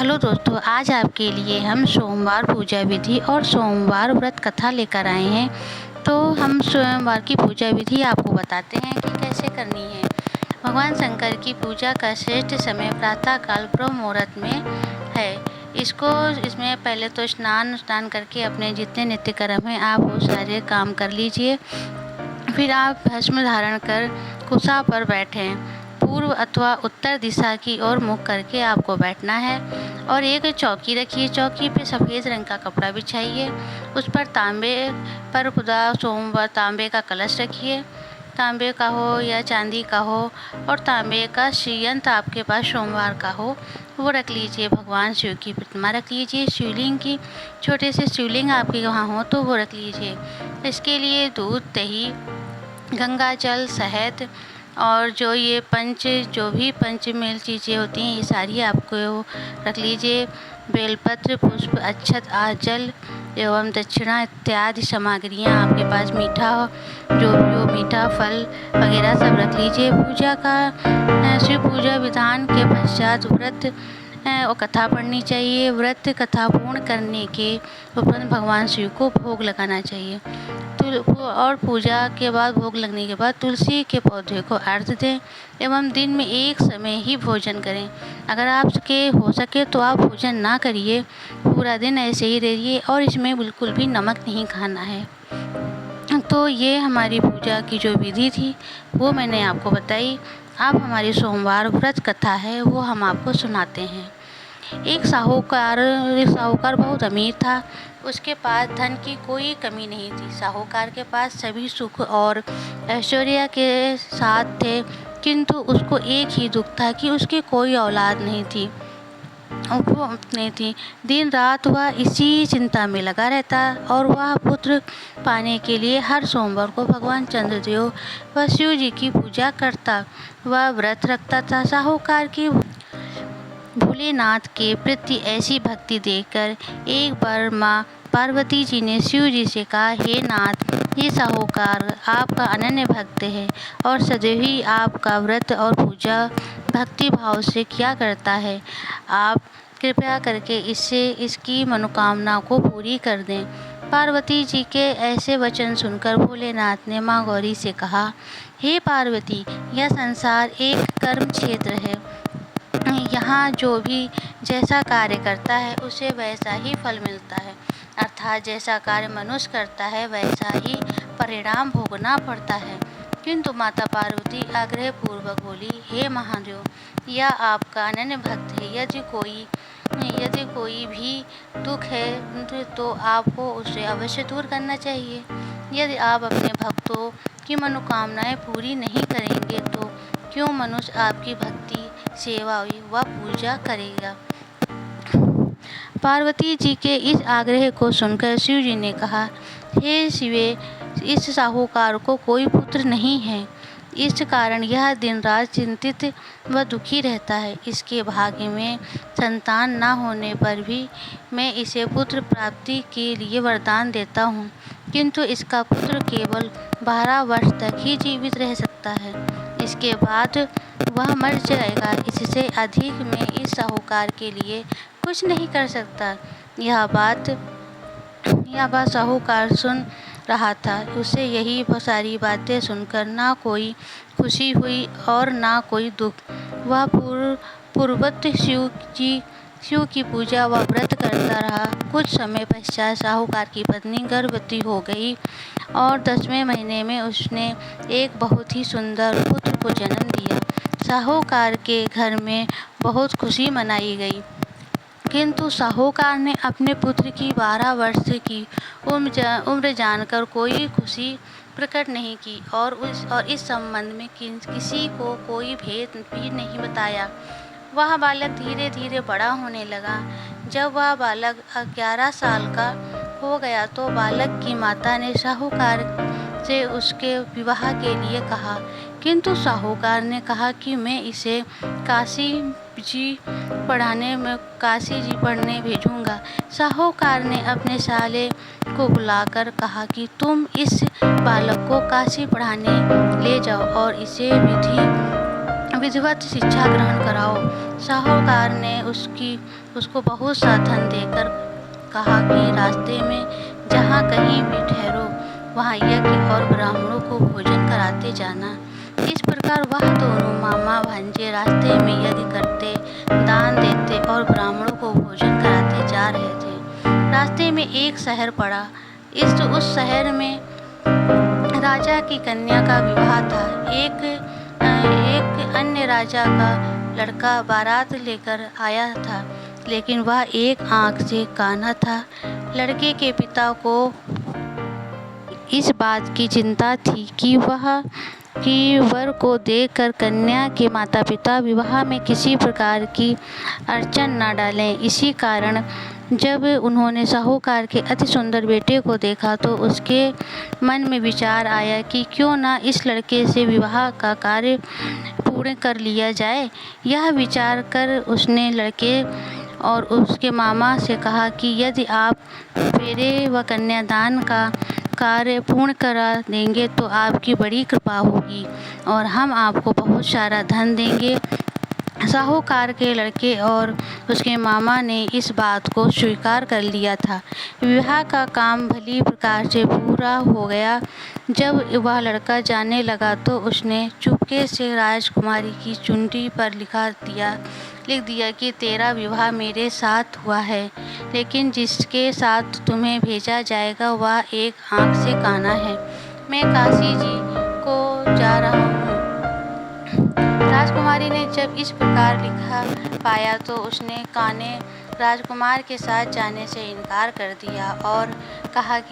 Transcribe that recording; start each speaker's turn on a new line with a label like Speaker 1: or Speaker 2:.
Speaker 1: Hello दोस्तों, आज आपके लिए हम सोमवार पूजा विधि और सोमवार व्रत कथा लेकर आए हैं। तो हम सोमवार की पूजा विधि आपको बताते हैं कि कैसे करनी है। भगवान शंकर की पूजा का श्रेष्ठ समय प्रातःकाल ब्रह्म मुहूर्त में है। इसमें पहले तो स्नान करके अपने जितने नित्य कर्म हैं आप वो सारे काम कर लीजिए। फिर आप भस्म धारण कर कुशा पर बैठें। पूर्व अथवा उत्तर दिशा की ओर मुख करके आपको बैठना है और एक चौकी रखिए। चौकी पे सफ़ेद रंग का कपड़ा बिछाइए। उस पर तांबे पर खुदा सोमवार तांबे का कलश रखिए। तांबे का हो या चांदी का हो, और तांबे का श्रीयंत्र आपके पास सोमवार का हो वो रख लीजिए। भगवान शिव की प्रतिमा रख लीजिए। शिवलिंग की छोटे से शिवलिंग आपके वहाँ हो तो वो रख लीजिए। इसके लिए दूध, दही, गंगा जल, शहद और जो भी पंचमेल चीज़ें होती हैं ये सारी आपको रख लीजिए। बेलपत्र, पुष्प, अक्षत, जल एवं दक्षिणा इत्यादि सामग्रियाँ आपके पास जो मीठा फल वगैरह सब रख लीजिए। शिव पूजा विधान के पश्चात व्रत और कथा पढ़नी चाहिए। व्रत कथा पूर्ण करने के उपरांत भगवान शिव को भोग लगाना चाहिए। और पूजा के बाद भोग लगने के बाद तुलसी के पौधे को अर्घ्य दें एवं दिन में एक समय ही भोजन करें। अगर आपके हो सके तो आप भोजन ना करिए, पूरा दिन ऐसे ही रहिए और इसमें बिल्कुल भी नमक नहीं खाना है। तो ये हमारी पूजा की जो विधि थी वो मैंने आपको बताई। अब हमारी सोमवार व्रत कथा है वो हम आपको सुनाते हैं। एक साहूकार बहुत अमीर था। उसके पास धन की कोई कमी नहीं थी। साहूकार के पास सभी सुख और ऐश्वर्य के साथ थे, किंतु उसको एक ही दुख था कि उसकी कोई औलाद नहीं थी। दिन रात वह इसी चिंता में लगा रहता और वह पुत्र पाने के लिए हर सोमवार को भगवान चंद्रदेव व शिव जी की पूजा करता। वह व्रत रखता था। साहूकार की भोलेनाथ के प्रति ऐसी भक्ति देखकर एक बार माँ पार्वती जी ने शिव जी से कहा, हे नाथ, ये साहूकार आपका अनन्य भक्त है और सदैव ही आपका व्रत और पूजा भक्ति भाव से किया करता है। आप कृपया करके इसकी मनोकामना को पूरी कर दें। पार्वती जी के ऐसे वचन सुनकर भोलेनाथ ने माँ गौरी से कहा, हे पार्वती, यह संसार एक कर्म क्षेत्र है। यहाँ जो भी जैसा कार्य करता है उसे वैसा ही फल मिलता है, अर्थात जैसा कार्य मनुष्य करता है वैसा ही परिणाम भोगना पड़ता है। किंतु माता पार्वती आग्रह पूर्वक बोली, हे महादेव, यह आपका अनन्य भक्त है। यदि कोई भी दुख है तो आपको उसे अवश्य दूर करना चाहिए। यदि आप अपने भक्तों की मनोकामनाएं पूरी नहीं करेंगे तो क्यों मनुष्य आपकी भक्ति, सेवा व पूजा करेगा। पार्वती जी के इस आग्रह को सुनकर शिव जी ने कहा, हे शिवे, इस साहूकार को कोई पुत्र नहीं है। इस कारण यह दिन रात चिंतित व दुखी रहता है। इसके भाग्य में संतान न होने पर भी मैं इसे पुत्र प्राप्ति के लिए वरदान देता हूँ, किंतु इसका पुत्र केवल 12 वर्ष तक ही जीवित रह सकता है। इसके बाद वह मर जाएगा। इससे अधिक मैं इस साहूकार के लिए कुछ नहीं कर सकता। यह बात साहूकार सुन रहा था। उसे यही सारी बातें सुनकर ना कोई खुशी हुई और ना कोई दुख। वह पूर्ववत शिव की पूजा व व्रत करता रहा। कुछ समय पश्चात साहूकार की पत्नी गर्भवती हो गई और 10वें महीने में उसने एक बहुत ही सुंदर पुत्र को जन्म दिया। साहूकार के घर में बहुत खुशी मनाई गई, किंतु साहूकार ने अपने पुत्र की 12 वर्ष की उम्र जानकर कोई खुशी प्रकट नहीं की और इस संबंध में किसी को कोई भेद भी नहीं बताया। वह बालक धीरे धीरे बड़ा होने लगा। जब वह बालक 11 साल का हो गया तो बालक की माता ने साहूकार से उसके विवाह के लिए कहा, किंतु साहूकार ने कहा कि मैं इसे काशी जी पढ़ने भेजूंगा। साहूकार ने अपने साले को बुलाकर कहा कि तुम इस बालक को काशी पढ़ाने ले जाओ और इसे विधिवत शिक्षा ग्रहण कराओ। साहूकार ने उसको बहुत सा धन देकर कहा कि रास्ते में जहाँ कहीं भी ठहरो वहाँ यज्ञ और ब्राह्मणों को भोजन कराते जाना। इस प्रकार वह दोनों मामा भांजे रास्ते में यज्ञ करते, दान देते और ब्राह्मणों को भोजन कराते जा रहे थे। रास्ते में एक शहर पड़ा। उस शहर में राजा की कन्या का विवाह था। एक अन्य राजा का लड़का बारात लेकर आया था, लेकिन वह एक आंख से काना था। लड़के के पिता को इस बात की चिंता थी कि वर को देखकर कन्या के माता-पिता विवाह में किसी प्रकार की अड़चन न डालें। इसी कारण जब उन्होंने साहूकार के अति सुंदर बेटे को देखा तो उसके मन में विचार आया कि क्यों न इस लड़के से विवाह का कार्य पूर्ण कर लिया जाए। यह विचार कर उसने लड़के और उसके मामा से कहा कि यदि आप फेरे व कन्यादान का कार्य पूर्ण करा देंगे तो आपकी बड़ी कृपा होगी और हम आपको बहुत सारा धन देंगे। साहूकार के लड़के और उसके मामा ने इस बात को स्वीकार कर लिया था। विवाह का काम भली प्रकार से पूरा हो गया। जब वह लड़का जाने लगा तो उसने चुपके से राजकुमारी की चुंडी पर लिख दिया कि तेरा विवाह मेरे साथ हुआ है, लेकिन जिसके साथ तुम्हें भेजा जाएगा वह एक आंख से काना है। मैं काशी जी को जा रहा हूँ। राजकुमारी ने जब इस प्रकार लिखा पाया तो उसने काने राजकुमार के साथ जाने से इनकार कर दिया और कहा कि